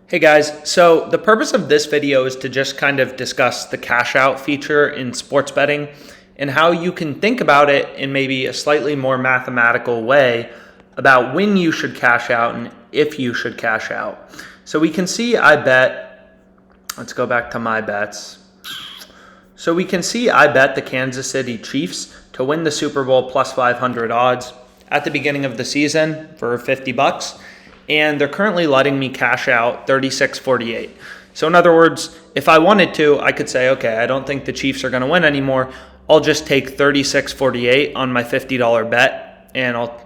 Hey guys, so the purpose of this video is to just kind of discuss the cash out feature in sports betting and how you can think about it in maybe a slightly more mathematical way about when you should cash out and if you should cash out. So we can see let's go back to my bets. So we can see I bet the Kansas City Chiefs to win the Super Bowl plus 500 odds at the beginning of the season for $50. And they're currently letting me cash out $36.48. So in other words, if I wanted to, I could say, okay, I don't think the Chiefs are going to win anymore. I'll just take $36.48 on my $50 bet, and I'll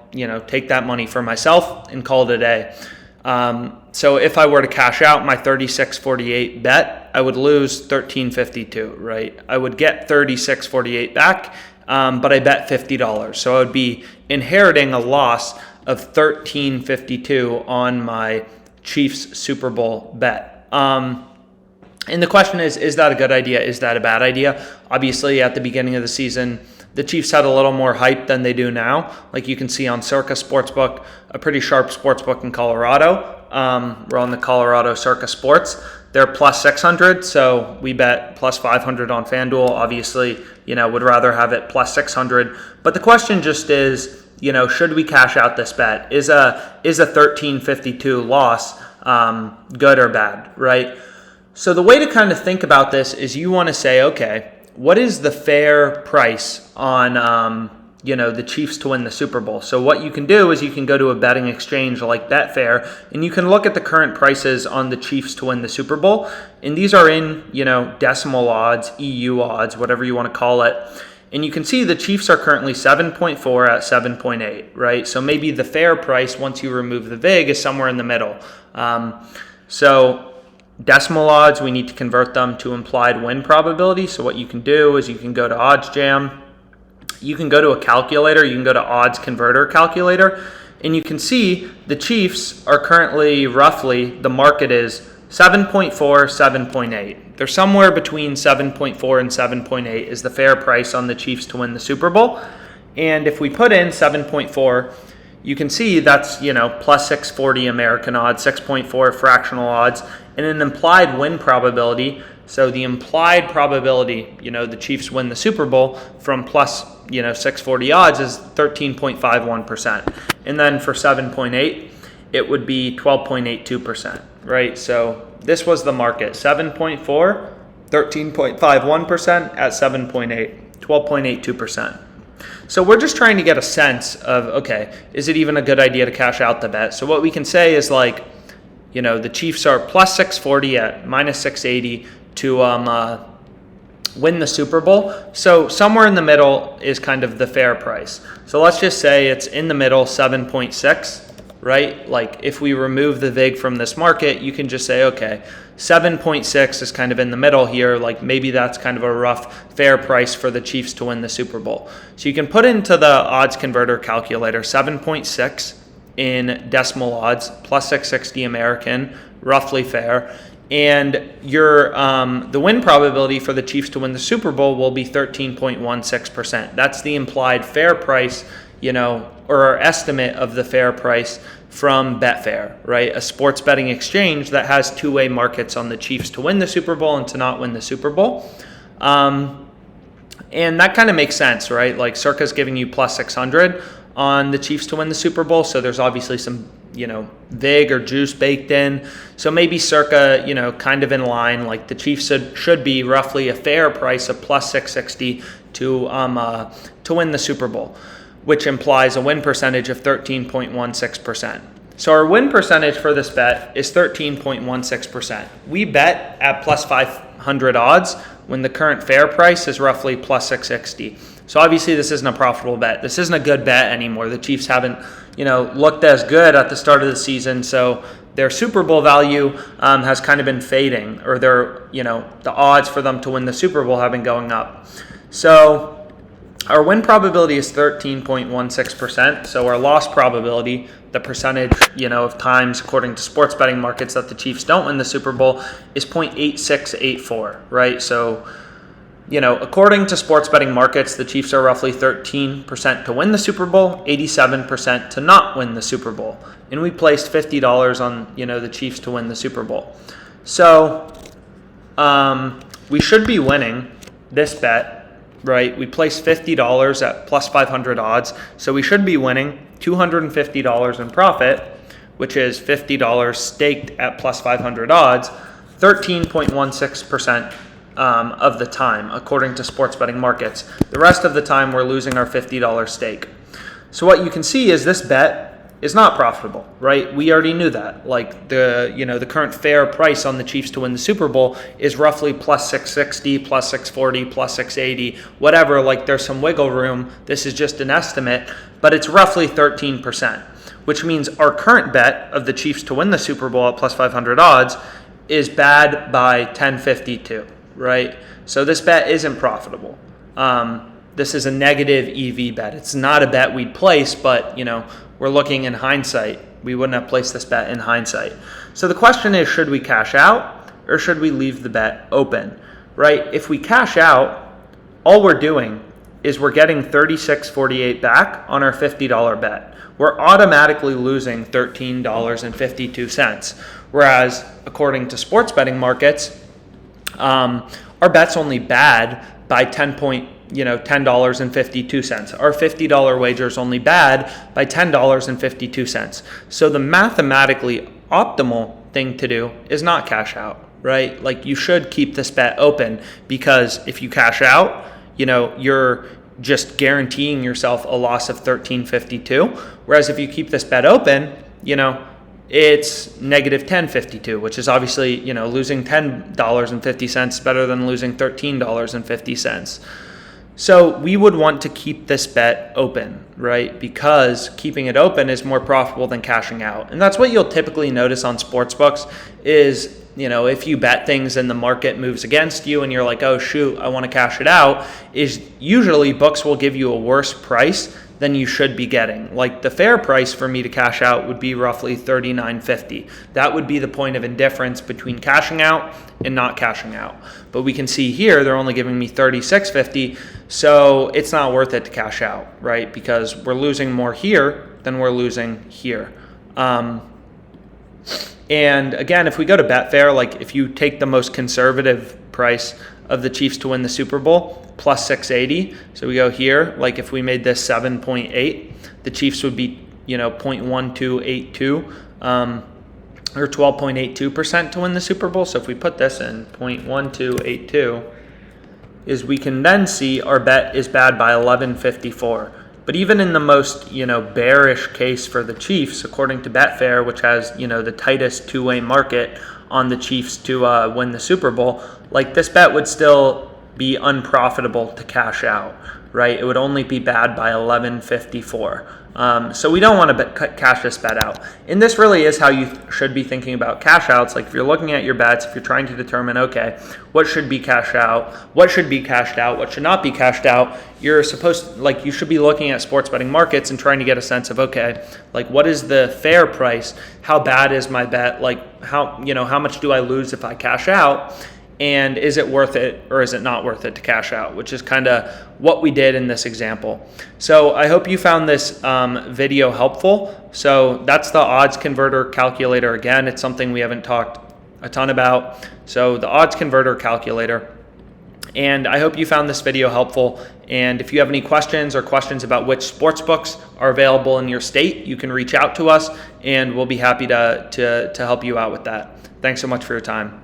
take that money for myself and call it a day. So if I were to cash out my $36.48 bet, I would lose $13.52, right? I would get $36.48 back, but I bet $50. So I would be inheriting a loss of $13.52 on my Chiefs Super Bowl bet. And the question is that a good idea? Is that a bad idea? Obviously, at the beginning of the season, the Chiefs had a little more hype than they do now. Like you can see on Circa Sportsbook, a pretty sharp sportsbook in Colorado. We're on the Colorado Circa Sports. They're plus 600, so we bet plus 500 on FanDuel. Obviously, would rather have it plus 600. But the question just is, should we cash out this bet? Is a $13.52 loss good or bad, right? So the way to kind of think about this is you want to say, okay, what is the fair price on the Chiefs to win the Super Bowl? So what you can do is you can go to a betting exchange like Betfair, and you can look at the current prices on the Chiefs to win the Super Bowl, and these are in decimal odds, EU odds, whatever you want to call it. And you can see the Chiefs are currently 7.4 at 7.8, right? So maybe the fair price, once you remove the VIG, is somewhere in the middle. So decimal odds, we need to convert them to implied win probability. So what you can do is you can go to OddsJam. You can go to a calculator. You can go to odds converter calculator. And you can see the Chiefs are currently roughly, the market is 7.4, 7.8. They're somewhere between 7.4 and 7.8 is the fair price on the Chiefs to win the Super Bowl. And if we put in 7.4, you can see that's, plus 640 American odds, 6.4 fractional odds, and an implied win probability. So the implied probability, the Chiefs win the Super Bowl from plus, 640 odds is 13.51%. And then for 7.8, it would be 12.82%, right? So this was the market, 7.4, 13.51% at 7.8, 12.82%. So we're just trying to get a sense of, okay, is it even a good idea to cash out the bet? So what we can say is the Chiefs are plus 640 at minus 680 to win the Super Bowl. So somewhere in the middle is kind of the fair price. So let's just say it's in the middle, 7.6. Right? Like if we remove the VIG from this market, you can just say, okay, 7.6 is kind of in the middle here. Like maybe that's kind of a rough fair price for the Chiefs to win the Super Bowl. So you can put into the odds converter calculator 7.6 in decimal odds, plus 660 American, roughly fair. And your the win probability for the Chiefs to win the Super Bowl will be 13.16%. That's the implied fair price, or our estimate of the fair price from Betfair, right? A sports betting exchange that has two-way markets on the Chiefs to win the Super Bowl and to not win the Super Bowl. And that kind of makes sense, right? Like Circa's giving you plus 600 on the Chiefs to win the Super Bowl. So there's obviously some, VIG or juice baked in. So maybe Circa, kind of in line, like the Chiefs should be roughly a fair price of plus 660 to win the Super Bowl, which implies a win percentage of 13.16%. So our win percentage for this bet is 13.16%. We bet at plus 500 odds when the current fair price is roughly plus 660. So obviously this isn't a profitable bet. This isn't a good bet anymore. The Chiefs haven't, looked as good at the start of the season. So their Super Bowl value has kind of been fading, or their, the odds for them to win the Super Bowl have been going up. So our win probability is 13.16%. So our loss probability, the percentage, of times according to sports betting markets that the Chiefs don't win the Super Bowl, is 0.8684, right? So According to sports betting markets, the Chiefs are roughly 13% to win the Super Bowl, 87% to not win the Super Bowl. And we placed $50 on, the Chiefs to win the Super Bowl. So we should be winning this bet, right? We placed $50 at plus 500 odds. So we should be winning $250 in profit, which is $50 staked at plus 500 odds, 13.16% of the time, according to sports betting markets. The rest of the time, we're losing our $50 stake. So what you can see is this bet is not profitable, right? We already knew that. Like the current fair price on the Chiefs to win the Super Bowl is roughly plus 660, plus 640, plus 680, whatever. Like there's some wiggle room. This is just an estimate, but it's roughly 13%, which means our current bet of the Chiefs to win the Super Bowl at plus 500 odds is bad by 1052, right? So this bet isn't profitable. This is a negative EV bet. It's not a bet we'd place, but we're looking in hindsight. We wouldn't have placed this bet in hindsight. So the question is, should we cash out or should we leave the bet open, right? If we cash out, all we're doing is we're getting $36.48 back on our $50 bet. We're automatically losing $13.52. Whereas, according to sports betting markets, our bet's only bad by $10.52. Our $50 wager is only bad by $10.52. So the mathematically optimal thing to do is not cash out, right? Like you should keep this bet open, because if you cash out, you're just guaranteeing yourself a loss of $13.52. Whereas if you keep this bet open, it's negative $10.52, which is obviously, losing $10.50 better than losing $13.50. So we would want to keep this bet open, right? Because keeping it open is more profitable than cashing out. And that's what you'll typically notice on sportsbooks is, if you bet things and the market moves against you and you're like, oh shoot, I want to cash it out, is usually books will give you a worse price than you should be getting. Like the fair price for me to cash out would be roughly $39.50. That would be the point of indifference between cashing out and not cashing out. But we can see here they're only giving me $36.50, so it's not worth it to cash out, right? Because we're losing more here than we're losing here. And again, if we go to Betfair, like if you take the most conservative price of the Chiefs to win the Super Bowl, plus 680. So we go here, like if we made this 7.8, the Chiefs would be, 0.1282, or 12.82% to win the Super Bowl. So if we put this in 0.1282, is we can then see our bet is bad by 1154. But even in the most, bearish case for the Chiefs, according to Betfair, which has, the tightest two-way market on the Chiefs to win the Super Bowl, like this bet would still be unprofitable to cash out, right? It would only be bad by 1154. So we don't want to cash this bet out. And this really is how you should be thinking about cash outs. Like if you're looking at your bets, if you're trying to determine, okay, what should be cashed out, what should be cashed out, what should not be cashed out, you should be looking at sports betting markets and trying to get a sense of, okay, like what is the fair price? How bad is my bet? Like how much do I lose if I cash out? And is it worth it or is it not worth it to cash out, which is kind of what we did in this example. So I hope you found this video helpful. So that's the odds converter calculator. Again, it's something we haven't talked a ton about. So the odds converter calculator. And I hope you found this video helpful. And if you have any questions or questions about which sports books are available in your state, you can reach out to us and we'll be happy to help you out with that. Thanks so much for your time.